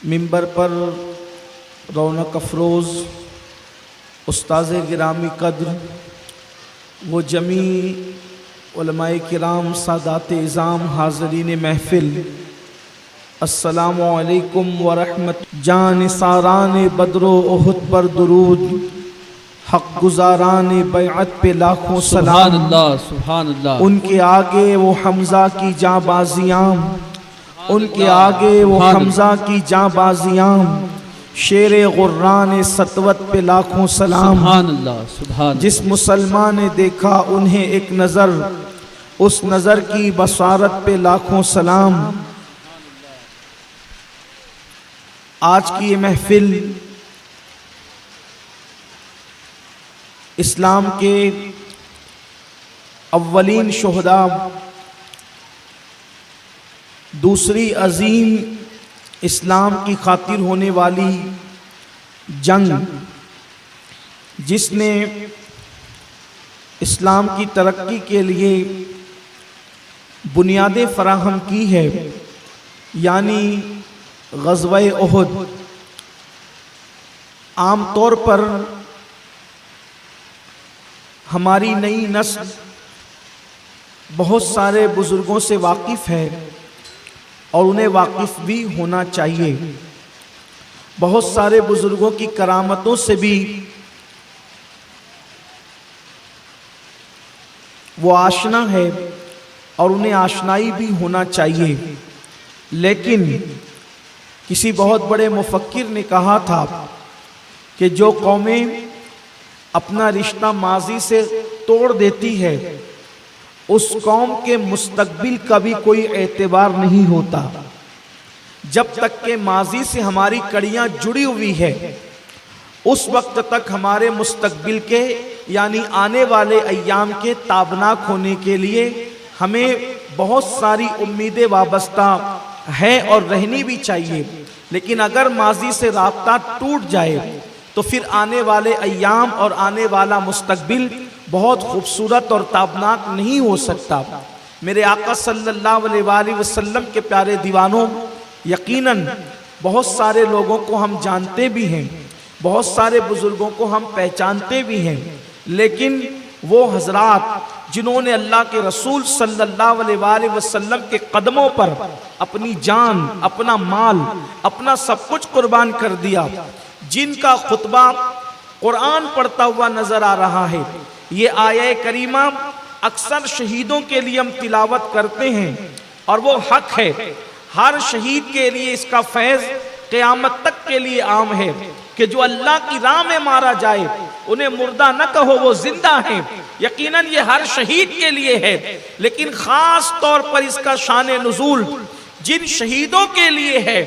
منبر پر رونق افروز استاذ گرامی قدر وہ جمیع علماء کرام سادات اعظام حاضرین محفل، السلام علیکم ورحمت۔ جان ساران بدر و احد پر درود، حق گزاران بیعت پہ لاکھوں سلام۔ سبحان اللہ سبحان اللہ۔ ان کے آگے وہ حمزہ کی جاں بازیاں، ان کے آگے وہ حمزہ کی جاں بازیاں، شیر غران سطوت پہ لاکھوں سلام۔ سبحان اللہ سبحان اللہ۔ جس مسلمان نے دیکھا انہیں ایک نظر، اس نظر کی بصارت پہ لاکھوں سلام۔ آج کی یہ محفل اسلام کے اولین شہداء، دوسری عظیم اسلام کی خاطر ہونے والی جنگ، جس نے اسلام کی ترقی کے لیے بنیادیں فراہم کی ہے، یعنی غزوہ احد۔ عام طور پر ہماری نئی نسل بہت سارے بزرگوں سے واقف ہے اور انہیں واقف بھی ہونا چاہیے۔ بہت سارے بزرگوں کی کرامتوں سے بھی وہ آشنا ہے اور انہیں آشنائی بھی ہونا چاہیے، لیکن کسی بہت بڑے مفکر نے کہا تھا کہ جو قومیں اپنا رشتہ ماضی سے توڑ دیتی ہے اس قوم کے مستقبل کا بھی کوئی اعتبار نہیں ہوتا۔ جب تک کہ ماضی سے ہماری کڑیاں جڑی ہوئی ہے اس وقت تک ہمارے مستقبل کے یعنی آنے والے ایام کے تابناک ہونے کے لیے ہمیں بہت ساری امیدیں وابستہ ہیں اور رہنی بھی چاہیے، لیکن اگر ماضی سے رابطہ ٹوٹ جائے تو پھر آنے والے ایام اور آنے والا مستقبل بہت خوبصورت اور تابناک نہیں ہو سکتا۔ میرے آقا صلی اللہ علیہ وآلہ وسلم کے پیارے دیوانوں، یقیناً بہت سارے لوگوں کو ہم جانتے بھی ہیں، بہت سارے بزرگوں کو ہم پہچانتے بھی ہیں، لیکن وہ حضرات جنہوں نے اللہ کے رسول صلی اللہ علیہ وآلہ وسلم کے قدموں پر اپنی جان، اپنا مال، اپنا سب کچھ قربان کر دیا، جن کا خطبہ قرآن پڑھتا ہوا نظر آ رہا ہے، یہ آیہ کریمہ اکثر شہیدوں کے لیے ہم تلاوت کرتے ہیں اور وہ حق ہے۔ ہر شہید کے لیے اس کا فیض قیامت تک کے لیے عام ہے کہ جو اللہ کی راہ میں مارا جائے انہیں مردہ نہ کہو، وہ زندہ ہیں۔ یقیناً یہ ہر شہید کے لیے ہے، لیکن خاص طور پر اس کا شان نزول جن شہیدوں کے لیے ہے،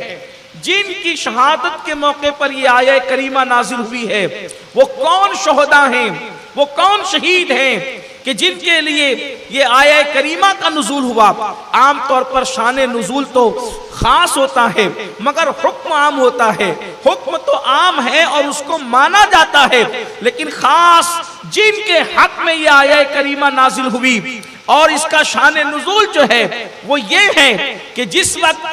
جن کی شہادت کے موقع پر یہ آیہ کریمہ نازل ہوئی ہے۔ وہ کون شہداء ہیں، وہ کون شہید ہیں کہ جن کے لیے یہ آیہ کریمہ کا نزول ہوا؟ عام طور پر شان نزول تو خاص ہوتا ہے مگر حکم عام ہوتا ہے۔ حکم تو عام ہے اور اس کو مانا جاتا ہے، لیکن خاص جن کے حق میں یہ آیہ کریمہ نازل ہوئی اور اس کا شان نزول جو ہے وہ یہ ہے کہ جس وقت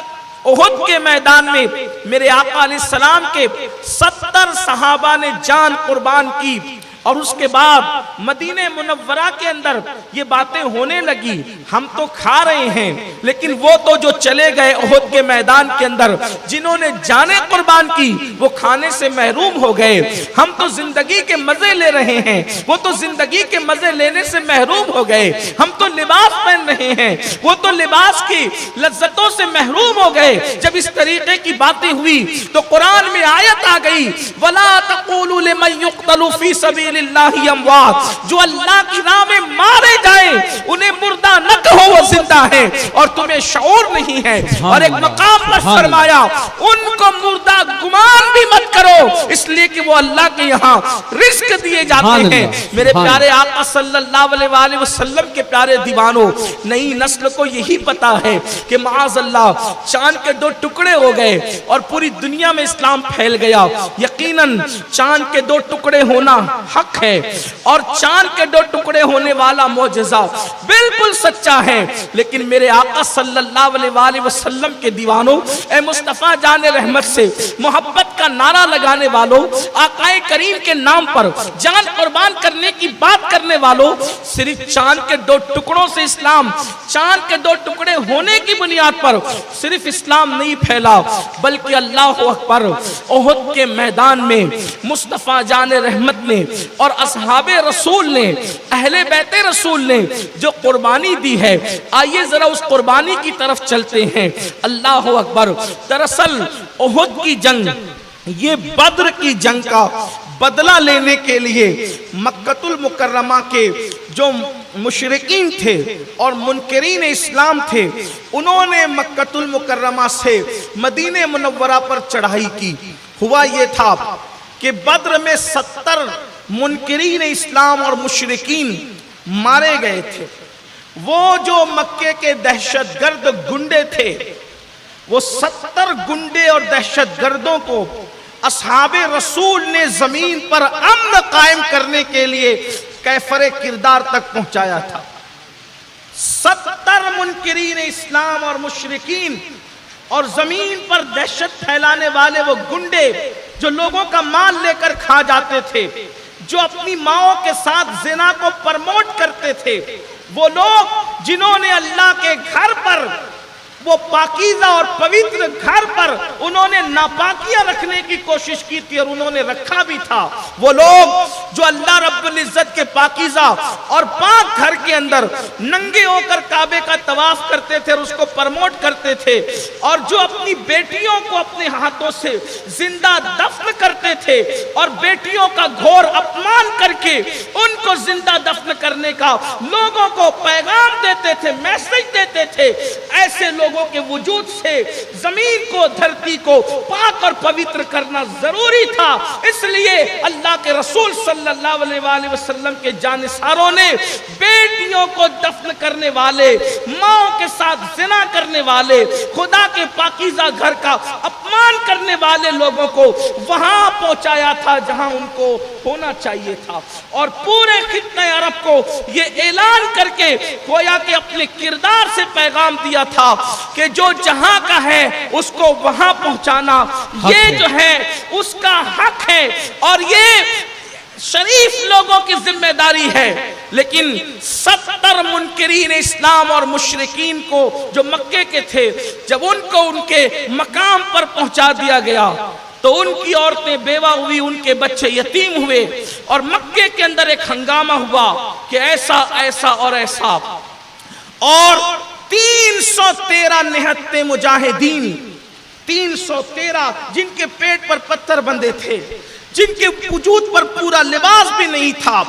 احد کے میدان میں میرے آقا علیہ السلام کے 70 صحابہ نے جان قربان کی اور اس کے بعد مدینہ منورہ کے اندر یہ باتیں ہونے لگی، ہم تو کھا رہے ہیں لیکن وہ تو جو چلے گئے احد کے میدان کے اندر جنہوں نے جانیں قربان کی وہ کھانے سے محروم ہو گئے۔ ہم تو زندگی کے مزے لے رہے ہیں، وہ تو زندگی کے مزے لینے سے محروم ہو گئے۔ ہم تو لباس پہن رہے ہیں، وہ تو لباس کی لذتوں سے محروم ہو گئے۔ جب اس طریقے کی باتیں ہوئی تو قرآن میں آیت آ گئی، وَلَا تَقُولُوا لِمَنْ يُقْتَلُ فِي سَبِيلِ اللَّهِ أَمْوَاتٌ، جو اللہ کی راہ میں مارے جائیں انہیں مردہ نہ کہو، وہ زندہ ہیں اور تمہیں شعور نہیں ہے۔ اور ایک مقام پر فرمایا ان کو مردہ گمان بھی مت کرو، اس لیے کہ وہ اللہ کے یہاں رزق دیے جاتے ہیں۔ میرے پیارے آقا صلی اللہ علیہ وآلہ وسلم کے پیارے دیوانوں، نئی نسل کو یہی پتا ہے کہ معاذ اللہ چاند کے 2 ٹکڑے ہو گئے اور پوری دنیا میں اسلام پھیل گیا۔ یقیناً چاند کے 2 ٹکڑے ہونا حق حق ہے اور چاند کے 2 ٹکڑے ہونے والا معجزہ بالکل سچا ہے، لیکن میرے آقا صلی اللہ علیہ وآلہ وسلم کے دیوانوں، اے مصطفیٰ جان رحمت سے محبت کا نعرہ لگانے والوں، آقا کریم کے نام پر جان قربان کرنے کی بات کرنے والوں، صرف چاند کے 2 ٹکڑوں سے اسلام، چاند کے 2 ٹکڑے ہونے کی بنیاد پر صرف اسلام نہیں پھیلا، بلکہ اللہ اکبر، احد کے میدان میں مصطفیٰ جان رحمت نے اور اصحاب رسول نے، اہل بیت رسول نے جو قربانی دی ہے، آئیے ذرا اس قربانی کی طرف چلتے ہیں۔ اللہ اکبر۔ دراصل احد کی جنگ، یہ بدر کی جنگ کا بدلہ لینے کے لیے مکۃ المکرمہ کے جو مشرکین تھے اور منکرین اسلام تھے، انہوں نے مکۃ المکرمہ سے مدینہ منورہ پر چڑھائی کی۔ ہوا یہ تھا کہ بدر میں 70 منکرین اسلام اور مشرکین مارے گئے تھے۔ وہ جو مکے کے دہشت گرد گنڈے تھے، وہ 70 گنڈے اور دہشت گردوں کو اصحاب رسول نے زمین پر امن قائم کرنے کے لیے کیفر کردار تک پہنچایا تھا۔ 70 منکرین اسلام اور مشرکین اور زمین پر دہشت پھیلانے والے وہ گنڈے جو لوگوں کا مال لے کر کھا جاتے تھے، جو اپنی ماؤں کے ساتھ زنا کو پرموٹ کرتے تھے، وہ لوگ جنہوں نے اللہ کے گھر پر، وہ پاکیزہ اور پوتر گھر پر انہوں نے ناپاکیاں رکھنے کی کوشش کی تھی اور انہوں نے رکھا بھی تھا، وہ لوگ جو اللہ رب العزت کے پاکیزہ اور پاک گھر کے اندر ننگے ہو کر کعبے کا طواف کرتے تھے اور اس کو پرموٹ کرتے تھے، اور جو اپنی بیٹیوں کو اپنے ہاتھوں سے زندہ دفن کرتے تھے اور بیٹیوں کا گھور اپمان کر کے ان کو زندہ دفن کرنے کا لوگوں کو پیغام دیتے تھے، میسج دیتے تھے، ایسے لوگوں کے وجود سے زمین کو، دھرتی کو پاک اور پوتر کرنا ضروری تھا۔ اس لیے اللہ کے رسول صلی اللہ علیہ وآلہ وسلم کے جانثاروں نے بیٹیوں کو دفن کرنے والے، ماں کے ساتھ زنا کرنے والے، خدا کے پاکیزہ گھر کا اپمان کرنے والے لوگوں کو وہاں پہنچایا تھا جہاں ان کو ہونا چاہیے تھا، اور پورے خطہ عرب کو یہ اعلان کر کے گویا کہ اپنے کردار سے پیغام دیا تھا کہ جو جہاں کا ہے اس کو وہاں پہنچانا یہ جو ہے اس کا حق ہے اور یہ شریف لوگوں کی ذمہ داری ہے۔ لیکن 70 منکرین اسلام اور مشرکین کو جو مکے کے تھے، جب ان کو ان کے مقام پر پہنچا دیا گیا تو ان کی عورتیں بیوہ ہوئی، ان کے بچے یتیم ہوئے، اور مکے کے اندر ایک ہنگامہ ہوا کہ ایسا ایسا اور ایسا، اور 313 نہتے مجاہدین، 313 جن کے پیٹ پر پتھر بندھے تھے، جن کے وجود پر پورا لباس بھی نہیں تھا،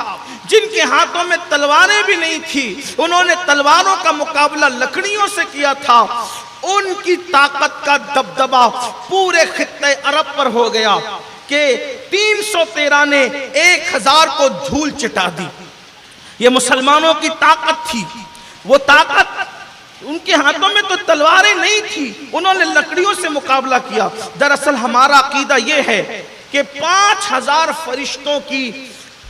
جن کے ہاتھوں میں تلواریں بھی نہیں تھی، انہوں نے تلواروں کا مقابلہ لکڑیوں سے کیا تھا، ان کی طاقت کا دبدبہ پورے خطہ عرب پر ہو گیا کہ 313 نے 1000 کو دھول چٹا دی۔ یہ مسلمانوں کی طاقت تھی، وہ طاقت، ان کے ہاتھوں میں تو تلواریں نہیں تھی، انہوں نے لکڑیوں سے مقابلہ کیا۔ دراصل ہمارا عقیدہ یہ ہے کہ 5000 فرشتوں کی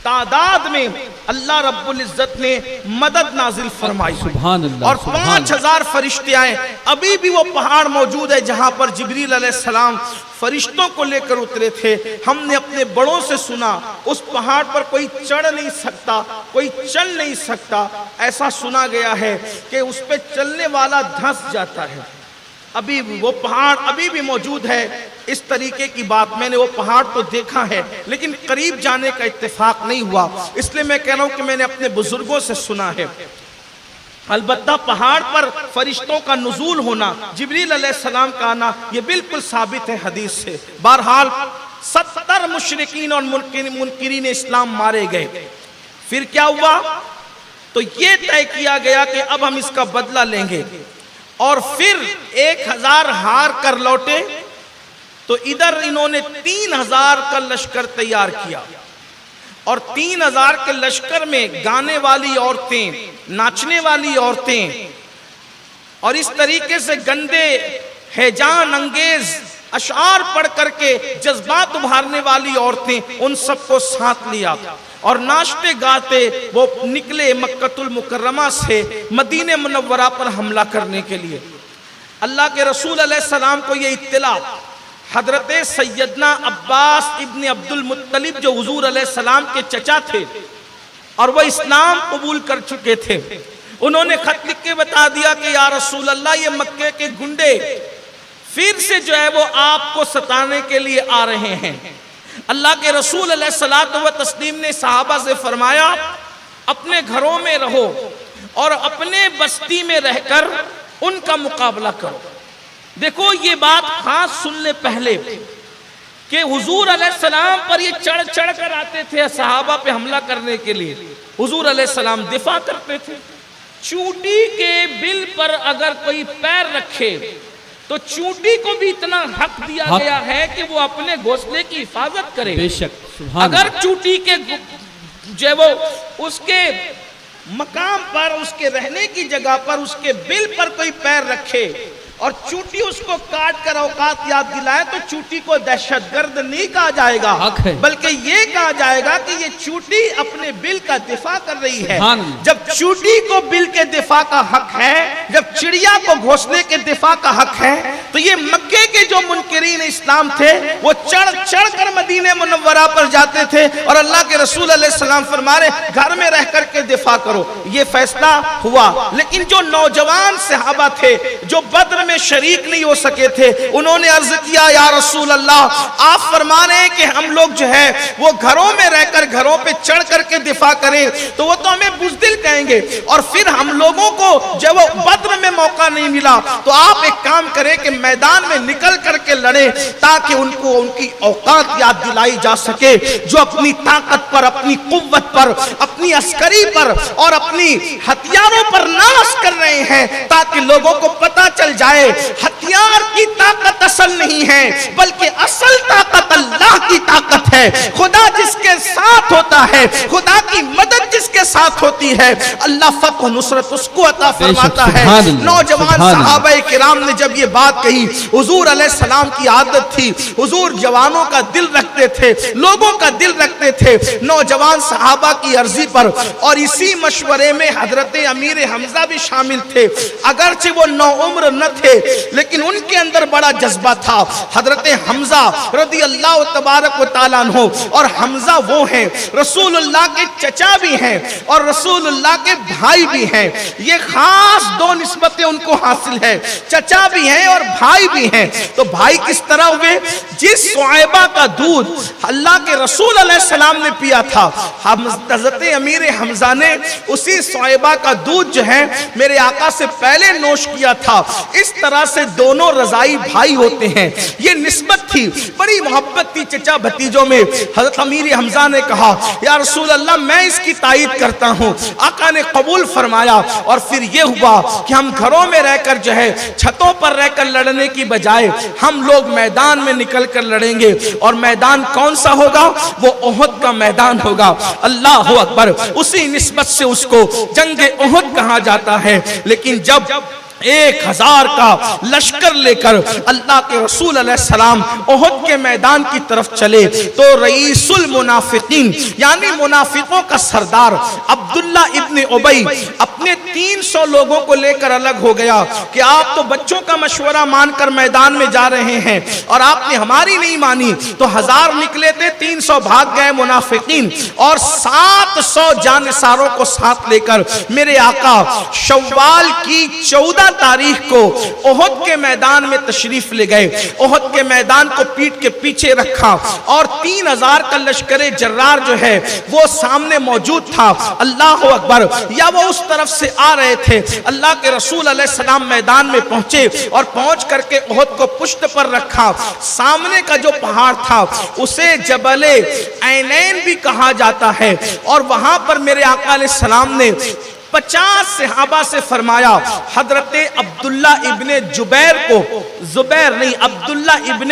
تعداد میں اللہ رب العزت نے مدد نازل فرمائی، سبحان اللہ، اور 5000 فرشتے آئے۔ ابھی بھی وہ پہاڑ موجود ہے جہاں پر جبریل علیہ السلام فرشتوں کو لے کر اترے تھے۔ ہم نے اپنے بڑوں سے سنا اس پہاڑ پر کوئی چڑھ نہیں سکتا، کوئی چل نہیں سکتا، ایسا سنا گیا ہے کہ اس پہ چلنے والا دھنس جاتا ہے۔ ابھی وہ پہاڑ ابھی بھی موجود ہے۔ اس طریقے کی بات میں نے وہ پہاڑ تو دیکھا ہے لیکن قریب جانے کا اتفاق نہیں ہوا، اس لیے میں کہہ رہا ہوں کہ میں نے اپنے بزرگوں سے سنا ہے۔ البتہ پہاڑ پر فرشتوں کا نزول ہونا، جبریل علیہ السلام کا آنا، یہ بالکل ثابت ہے حدیث سے۔ بہرحال 70 مشرکین اور منکرین اسلام مارے گئے۔ پھر کیا ہوا؟ تو یہ طے کیا گیا کہ اب ہم اس کا بدلہ لیں گے، اور پھر 1000 ہار کر لوٹے تو ادھر انہوں نے 3000 کا لشکر تیار کیا، اور 3000 کے لشکر میں گانے والی عورتیں، ناچنے والی عورتیں، اور اس طریقے سے گندے ہیجان انگیز اشعار پڑھ کر کے جذبات ابھارنے والی عورتیں، ان سب کو ساتھ لیا۔ اور ناشتے گاتے وہ نکلے مکۃ المکرمہ سے مدینہ منورہ پر حملہ کرنے کے لیے۔ اللہ کے رسول علیہ السلام کو یہ اطلاع حضرت سیدنا عباس ابن عبد المطلب جو حضور علیہ السلام کے چچا تھے اور وہ اسلام قبول کر چکے تھے، انہوں نے خط لکھ کے بتا دیا کہ یا رسول اللہ یہ مکے کے گنڈے پھر سے جو ہے وہ آپ کو ستانے کے لیے آ رہے ہیں۔ اللہ کے رسول علیہ الصلوۃ والتسلیم نے صحابہ سے فرمایا اپنے گھروں میں رہو اور اپنے بستی میں رہ کر ان کا مقابلہ کرو۔ دیکھو یہ بات خاص سن لے پہلے کہ حضور علیہ السلام پر یہ چڑھ چڑھ کر آتے تھے صحابہ پہ حملہ کرنے کے لیے، حضور علیہ السلام دفاع کرتے تھے۔ چونٹی کے بل پر اگر کوئی پیر رکھے تو چونٹی کو بھی اتنا حق دیا گیا ہے کہ وہ اپنے گھونسلے کی حفاظت کرے۔ بے شک سبحان اگر چونٹی کے جو وہ اس کے مقام پر، اس کے رہنے کی جگہ پر، اس کے بل پر کوئی پیر رکھے اور چونٹی اس کو کاٹ کر اوقات یاد دلائے تو چونٹی کو دہشت گرد نہیں کہا جائے گا، بلکہ یہ کہا جائے گا کہ یہ چونٹی اپنے بل کا دفاع کر رہی ہے۔ جب چونٹی کو بل کے دفاع کا حق ہے، جب چڑیا کو گھونسلے کے دفاع کا حق ہے، تو یہ مکے کے جو منکرین اسلام تھے وہ چڑھ چڑھ کر مدینہ منورہ پر جاتے تھے اور اللہ کے رسول علیہ السلام فرما رہے گھر میں رہ کر کے دفاع کرو۔ یہ فیصلہ ہوا، لیکن جو نوجوان صحابہ تھے جو بدر میں شریک نہیں ہو سکے تھے، انہوں نے عرض کیا یا رسول اللہ آپ فرما رہے ہیں کہ ہم لوگ جو ہے وہ گھروں میں رہ کر گھروں پہ چڑھ کر کے دفاع کریں تو وہ تو ہمیں بزدل کہیں گے اور پھر ہم لوگوں کو جب وہ بدر میں موقع نہیں ملا تو آپ ایک کام کریں کہ میدان میں نکل کر کے لڑیں تاکہ ان کو ان کی اوقات یاد دلائی جا سکے، جو اپنی طاقت پر، اپنی قوت پر، اپنی عسکری پر اور اپنی ہتھیاروں پر ناز کر رہے ہیں، تاکہ لوگوں کو پتہ چل جائے ہتھیار کی طاقت اصل نہیں ہے بلکہ اصل طاقت اللہ کی طاقت ہے۔ خدا جس کے ساتھ ہوتا ہے، خدا کی مدد جس کے ساتھ ہوتی ہے، اللہ فتح و نصرت اس کو عطا فرماتا ہے۔ نوجوان صحابہ کرام نے جب یہ بات کہی، حضور علیہ السلام کی عادت تھی، حضور جوانوں کا دل رکھتے تھے، لوگوں کا دل رکھتے تھے۔ نوجوان صحابہ کی عرضی پر اور اسی مشورے میں حضرت امیر حمزہ بھی شامل تھے، اگرچہ وہ نوعمر نہ تھے لیکن ان کے اندر بڑا جذبہ تھا۔ حضرت حمزہ رضی اللہ تبارک و تعالیٰ عنہ، اور حمزہ وہ ہیں رسول اللہ کے چچا بھی ہیں اور رسول اللہ کے بھائی بھی ہیں۔ یہ خاص دو نسبتیں ان کو حاصل ہے، چچا بھی ہیں اور بھائی بھی ہیں۔ تو بھائی کس طرح ہوئے؟ جس صعیبہ کا دودھ اللہ کے رسول علیہ السلام نے پیا تھا، حضرت امیر حمزہ نے اسی صعیبہ کا دودھ جو ہے میرے آقا سے پہلے نوش کیا تھا۔ اس طرح سے دونوں رضائی بھائی ہوتے ہیں، یہ نسبت تھی، بڑی محبت تھی چچا بھتیجوں میں۔ حضرت امیر حمزہ نے کہا یا رسول اللہ میں اس کی تائید کرتا ہوں، آقا نے قبول فرمایا۔ اور پھر یہ ہوا کہ ہم گھروں میں رہ کر جو ہے چھتوں پر رہ کر لڑنے کی بجائے ہم لوگ میدان میں نکل کر لڑیں گے، اور میدان کون سا ہوگا؟ وہ احد کا میدان ہوگا۔ اللہ اکبر، اسی نسبت سے اس کو جنگ احد کہا جاتا ہے۔ لیکن جب 1000 کا لشکر لے کر اللہ کے رسول علیہ السلام احد کے میدان کی طرف چلے تو رئیس المنافقین یعنی منافقوں کا سردار عبداللہ ابن ابی اپنے 300 لوگوں کو لے کر الگ ہو گیا کہ آپ تو بچوں کا مشورہ مان کر میدان میں جا رہے ہیں اور آپ نے ہماری نہیں مانی۔ تو 1000 نکلے تھے، 300 بھاگ گئے منافقین، اور 700 جانثاروں کو ساتھ لے کر میرے آقا شوال کی 14 تاریخ کو احد کے میدان میں تشریف لے گئے۔ احد کے میدان کو پیٹ کے پیچھے رکھا اور 3000 کا لشکر جرار جو ہے وہ سامنے موجود تھا۔ اللہ اکبر، یا وہ اس طرف سے آ رہے تھے۔ اللہ کے رسول علیہ السلام میدان میں پہنچے اور پہنچ کر کے احد کو پشت پر رکھا۔ سامنے کا جو پہاڑ تھا اسے جبل عینین بھی کہا جاتا ہے، اور وہاں پر میرے آقا علیہ السلام نے 50 صحابہ سے فرمایا حضرت عبداللہ ابن جبیر کو، زبیر نہیں عبداللہ ابن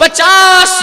50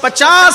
50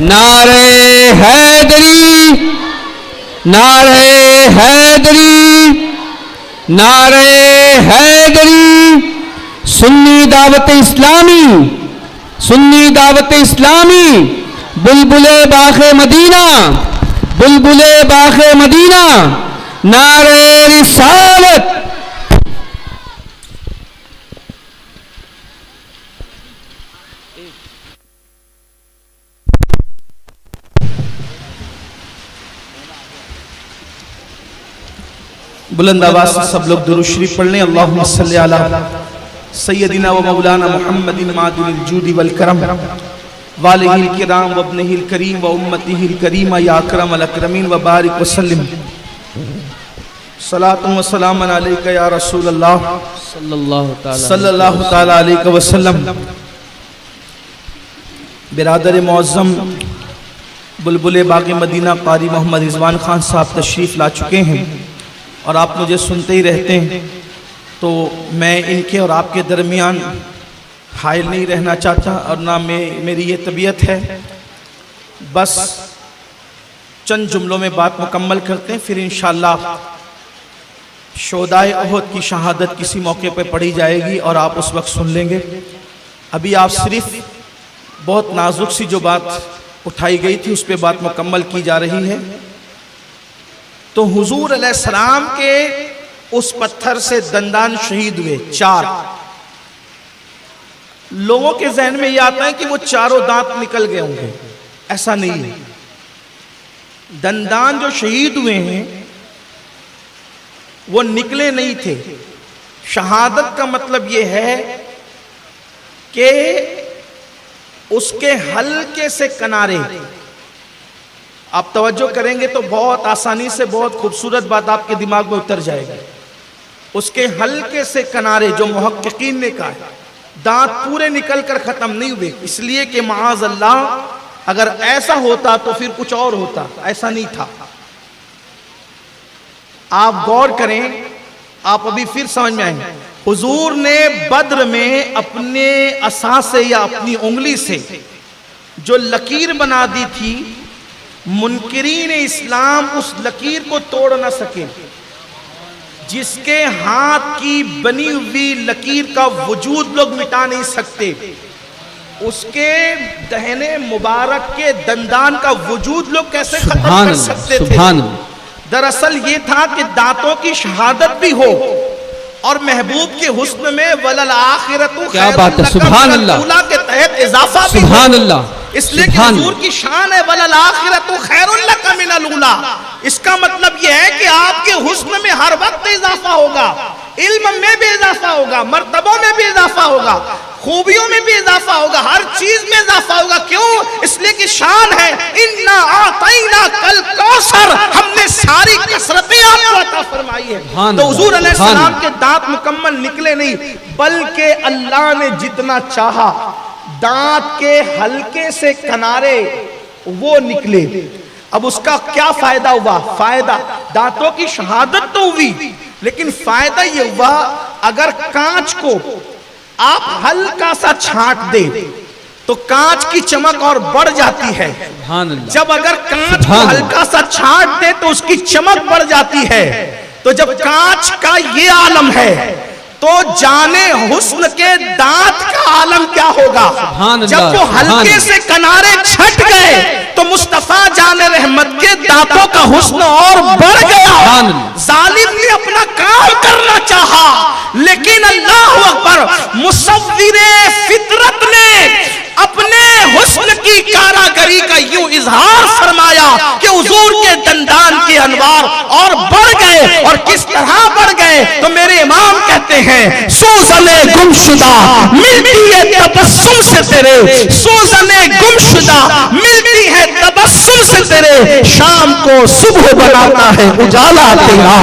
نعرہ حیدری، نعرہ حیدری، نعرہ حیدری۔ سنی دعوت اسلامی، سنی دعوت اسلامی، بلبل باغ مدینہ، بلبل باغ مدینہ، نعرہ رسالت۔ بلند آواز سے سب لوگ درود شریف پڑھ لیں۔ اللہم صلی علی سیدنا و مولانا محمد معدن الجود والکرم والہ الکرام و ابنہ الکریم و امتہ الکریمہ یا اکرم الاکرمین و بارک وسلم۔ صلاۃ و سلام علیک یا رسول اللہ صلی اللہ تعالی علیہ وسلم۔ برادر معظم بلبل باغ مدینہ قاری محمد رضوان خان صاحب تشریف لا چکے ہیں اور آپ مجھے سنتے ہی رہتے ہیں، تو میں ان کے اور آپ کے درمیان حائل نہیں رہنا چاہتا اور نہ میری یہ طبیعت ہے۔ بس چند جملوں میں بات مکمل کرتے ہیں، پھر انشاءاللہ شہدائے احد کی شہادت کسی موقع پہ پڑھی جائے گی اور آپ اس وقت سن لیں گے۔ ابھی آپ صرف بہت نازک سی جو بات اٹھائی گئی تھی اس پہ بات مکمل کی جا رہی ہے۔ تو حضور علیہ السلام کے اس پتھر سے دندان شہید ہوئے 4۔ لوگوں کے ذہن میں یہ آتا ہے کہ وہ چاروں دانت نکل گئے ہوں گے، ایسا نہیں ہے۔ دندان جو شہید ہوئے ہیں وہ نکلے نہیں تھے۔ شہادت کا مطلب یہ ہے کہ اس کے ہلکے سے کنارے، آپ توجہ کریں گے تو بہت آسانی سے بہت خوبصورت بات آپ کے دماغ میں اتر جائے گی۔ اس کے ہلکے سے کنارے جو محققین نے کہا ہے، دانت پورے نکل کر ختم نہیں ہوئے، اس لیے کہ معاذ اللہ اگر ایسا ہوتا تو پھر کچھ اور ہوتا، ایسا نہیں تھا۔ آپ غور کریں، آپ ابھی پھر سمجھ میں آئیں گے۔ حضور نے بدر میں اپنے عصا سے یا اپنی انگلی سے جو لکیر بنا دی تھی، منکرین اسلام اس لکیر کو توڑ نہ سکے۔ جس کے ہاتھ کی بنی ہوئی لکیر کا وجود لوگ مٹا نہیں سکتے، اس کے دہنے مبارک کے دندان کا وجود لوگ کیسے ختم کر سکتے تھے؟ دراصل یہ تھا کہ دانتوں کی شہادت بھی ہو اور محبوب کے حسن میں وَلَلْآخِرَةُ خَيْرٌ لَكَ مِنَ الْأُولَىٰ کے تحت اضافہ بھی ہو۔ اس لیے کہ حضور کی شان ہے وَلَلْآخِرَةُ خَيْرٌ لَكَ مِنَ الْأُولَىٰ۔ اس کا مطلب یہ ہے کہ آپ کے حسن میں ہر وقت اضافہ ہوگا، علم میں بھی اضافہ ہوگا، مرتبوں میں بھی اضافہ ہوگا، خوبیوں میں بھی اضافہ ہوگا، ہر چیز میں اضافہ ہوگا۔ کیوں؟ اس لیے کہ شان ہے اِنَّا أَعْطَيْنَاكَ الْكَوْثَرَ، ہم نے ساری کثرتیں آپ کو عطا فرمائی ہے۔ تو حضور علیہ السلام کے دانت مکمل نکلے نہیں، بلکہ اللہ نے جتنا چاہا دانت کے ہلکے سے کنارے وہ نکلے۔ اب اس کا کیا فائدہ ہوا؟ فائدہ دانتوں کی شہادت تو ہوئی، لیکن فائدہ یہ ہوا اگر کانچ کو آپ ہلکا سا چھانٹ دیں تو کانچ کی چمک اور بڑھ جاتی ہے۔ جب اگر کانچ کو ہلکا سا چھانٹ دیں تو اس کی چمک بڑھ جاتی ہے۔ تو جب کانچ کا یہ عالم ہے تو جانے حسن کے دانت کا عالم کیا ہوگا؟ جب وہ ہلکے سے کنارے چھٹ گئے تو مصطفیٰ جان رحمت کے دانتوں کا حسن اور بڑھ گیا۔ ظالم نے اپنا کام کرنا چاہا، لیکن اللہ اکبر مصور فطرت نے اپنے حسن کی کاراگری کا یوں اظہار فرمایا کہ حضور کے دندان کے انوار اور بڑھ گئے۔ اور کس طرح بڑھ گئے تو میرے امام کہتے ہیں سوزن گمشدہ ملتی ہے تبسم سے تیرے، سوزن گمشدہ ملتی ہے تبسم سے تیرے، شام کو صبح بناتا ہے اجالا تیرا،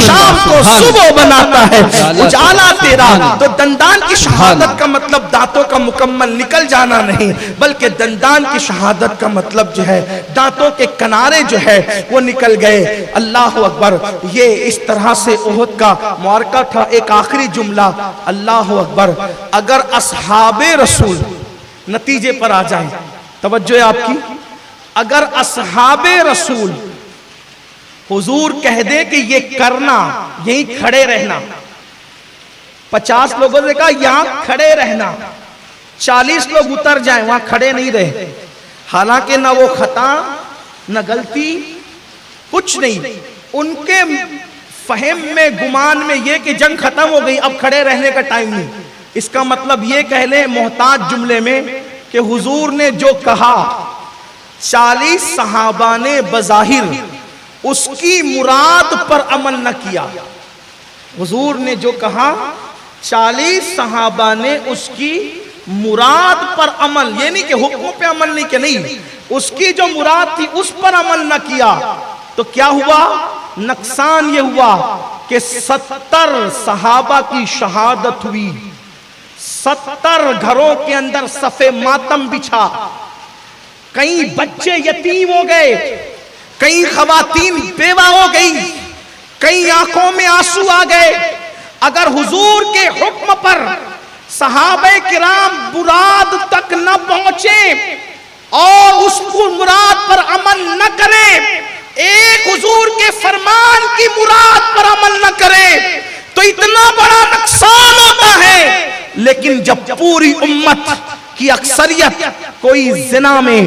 شام کو صبح بناتا ہے اجالا تیرا۔ تو دندان کی شہادت کا مطلب دانتوں کا مکمل نکل جانا نہیں، بلکہ دندان کی شہادت کا مطلب جو ہے دانتوں کے کنارے جو ہے وہ نکل گئے۔ اللہ اکبر۔ یہ اس طرح سے احد کا معرکہ تھا۔ ایک آخری جملہ، اللہ اکبر، اگر اصحاب رسول نتیجے پر آ جائیں، توجہ ہے آپ کی، اگر اصحاب رسول حضور کہہ دے کہ یہ کرنا، یہیں کھڑے رہنا، 50 لوگوں سے کہا یہاں کھڑے رہنا، 40 لوگ اتر جائیں، وہاں کھڑے نہیں رہے، حالانکہ نہ وہ خطا نہ غلطی کچھ نہیں، ان کے فہم میں گمان میں یہ کہ جنگ ختم ہو گئی، اب کھڑے رہنے کا ٹائم نہیں۔ اس کا مطلب یہ کہہ لیں محتاج جملے میں کہ حضور نے جو کہا 40 صحابہ نے بظاہر اس کی مراد پر عمل نہ کیا۔ حضور نے جو کہا 40 صحابہ نے اس کی مراد پر عمل، یہ نہیں کہ حکم پہ عمل نہیں، کہ نہیں، اس کی جو مراد تھی اس پر عمل نہ کیا، تو کیا ہوا؟ نقصان یہ ہوا کہ 70 صحابہ کی شہادت ہوئی، 70 گھروں کے اندر صف ماتم بچھا، کئی بچے یتیم ہو گئے، کئی خواتین بیوہ ہو گئی، کئی آنکھوں میں آنسو آ گئے۔ اگر حضور کے حکم پر صحابہ کرام مراد تک نہ پہنچے اور اس کو مراد پر عمل نہ کرے، ایک حضور کے فرمان کی مراد پر عمل نہ کرے، تو اتنا بڑا نقصان ہوتا ہے۔ لیکن جب پوری امت کی اکثریت کوئی زنا میں،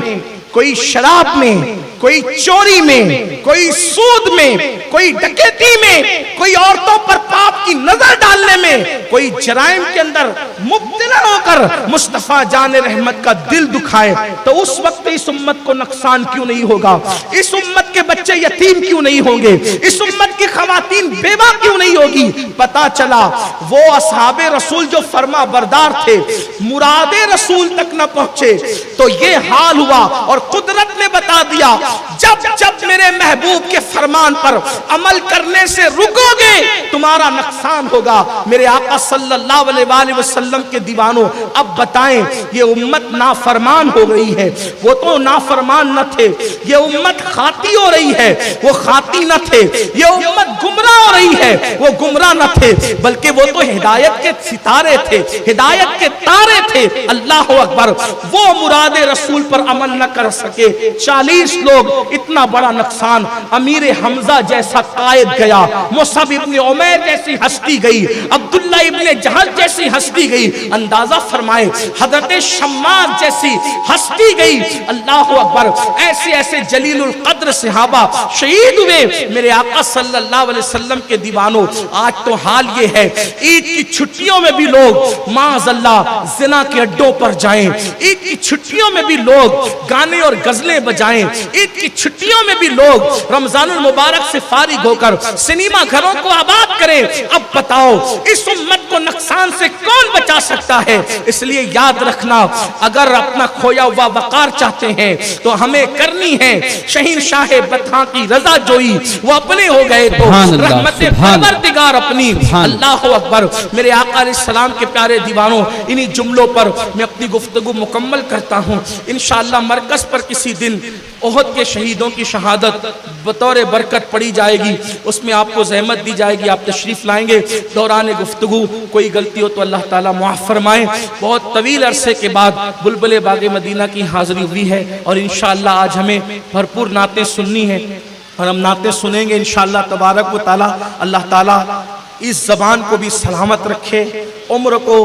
کوئی شراب میں، کوئی چوری میں، کوئی سود میں، کوئی ڈکیتی میں، کوئی عورتوں پر پاپ کی نظر ڈالنے میں، کوئی جرائم کے اندر مبتلا ہو کر مصطفیٰ جان رحمت کا دل دکھائے، تو اس وقت اس امت کو نقصان کیوں نہیں ہوگا؟ اس امت کے بچے یتیم کیوں نہیں ہوں گے؟ اس امت کی خواتین بیوہ کیوں نہیں ہوگی؟ پتا چلا وہ اصحاب رسول جو فرما بردار تھے، مراد رسول تک نہ پہنچے، تو یہ حال ہوا۔ اور قدرت نے بتا دیا جب میرے محبوب کے فرمان پر عمل کرنے سے رکو گے تمہارا نقصان ہوگا۔ میرے آقا صلی اللہ علیہ وآلہ وسلم کے دیوانوں، اب بتائیں یہ امت نافرمان ہو گئی ہے، وہ تو نافرمان نہ تھے، یہ امت خاطی ہو رہی ہے، وہ خاطی نہ تھے، یہ امت گمراہ ہو رہی ہے، وہ گمراہ نہ تھے، بلکہ وہ تو ہدایت کے ستارے تھے، ہدایت کے تارے تھے۔ اللہ اکبر، وہ مراد رسول پر عمل نہ کر سکے، 40 لوگ، اتنا بڑا نقصان۔ امیر حمزہ جیسا قائد گیا، مصعب ابن عمیر جیسی ہستی گئی، عبداللہ ابن جہل جیسی ہستی گئی، اندازہ فرمائے حضرت شماس جیسی ہستی گئی۔ اللہ اکبر، ایسے ایسے جلیل القدر صحابہ شہید ہوئے۔ میرے آقا صلی اللہ علیہ وسلم کے دیوانوں، آج تو حال یہ ہے، عید کی چھٹیوں میں بھی لوگ معاذ اللہ زنا کے اڈوں پر جائیں، عید کی چھٹیوں میں بھی لوگ گانے اور غزلیں بجائیں، عید کی چھٹیوں میں بھی لوگ رمضان المبارک سے فارغ ہو کر سنیما گھروں کو آباد کریں۔ اب بتاؤ اس امت کو نقصان سے کون بچا سکتا ہے؟ اس لیے یاد رکھنا، اگر اپنا کھویا ہوا وقار چاہتے ہیں تو ہمیں کرنی ہے شہنشاہ بطحاں کی رضا جوئی، وہ اپنے ہو گئے تو رحمت پروردگار اپنی۔ اللہ اکبر، میرے آقا علیہ السلام کے پیارے دیوانوں، انہی جملوں پر میں اپنی گفتگو مکمل کرتا ہوں۔ انشاءاللہ مرکز پر کسی دن احد کے شہیدوں کی شہادت بطور برکت پڑی جائے گی، اس میں آپ کو زحمت دی جائے گی، آپ تشریف لائیں گے۔ دوران گفتگو کوئی غلطی ہو تو اللہ تعالیٰ معاف فرمائے۔ بہت طویل عرصے کے بعد بلبل باغ مدینہ کی حاضری ہوئی ہے، اور انشاءاللہ آج ہمیں بھرپور نعتیں سننی ہیں، اور ہم نعتیں سنیں گے انشاءاللہ تبارک و تعالیٰ۔ اللہ تعالیٰ اس زبان کو بھی سلامت رکھے، عمر کو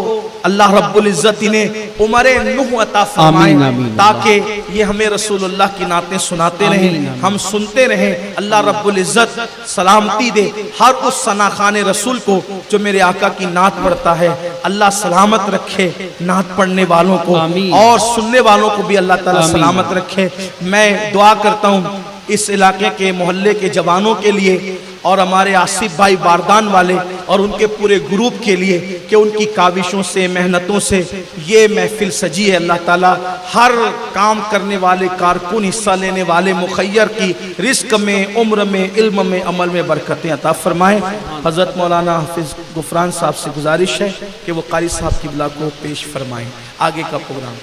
اللہ رب العزت نے عمر نوح عطا فرمائے، تاکہ یہ ہمیں رسول اللہ کی نعتیں سناتے رہیں، ہم سنتے رہیں۔ اللہ رب العزت سلامتی دے ہر اس ثناخان رسول کو جو میرے آقا کی نعت پڑھتا ہے، اللہ سلامت رکھے نعت پڑھنے والوں کو، اور سننے والوں کو بھی اللہ تعالیٰ سلامت رکھے۔ میں دعا کرتا ہوں اس علاقے کے محلے کے جوانوں کے لیے، اور ہمارے آصف بھائی باردان والے اور ان کے پورے گروپ کے لیے، کہ ان کی کاوشوں سے، محنتوں سے یہ محفل سجی ہے۔ اللہ تعالیٰ ہر کام کرنے والے کارکن، حصہ لینے والے مخیر کی رزق میں، عمر میں، علم میں، عمل میں برکتیں عطا فرمائیں۔ حضرت مولانا حافظ غفران صاحب سے گزارش ہے کہ وہ قاری صاحب کی بلا کو پیش فرمائیں۔ آگے کا پروگرام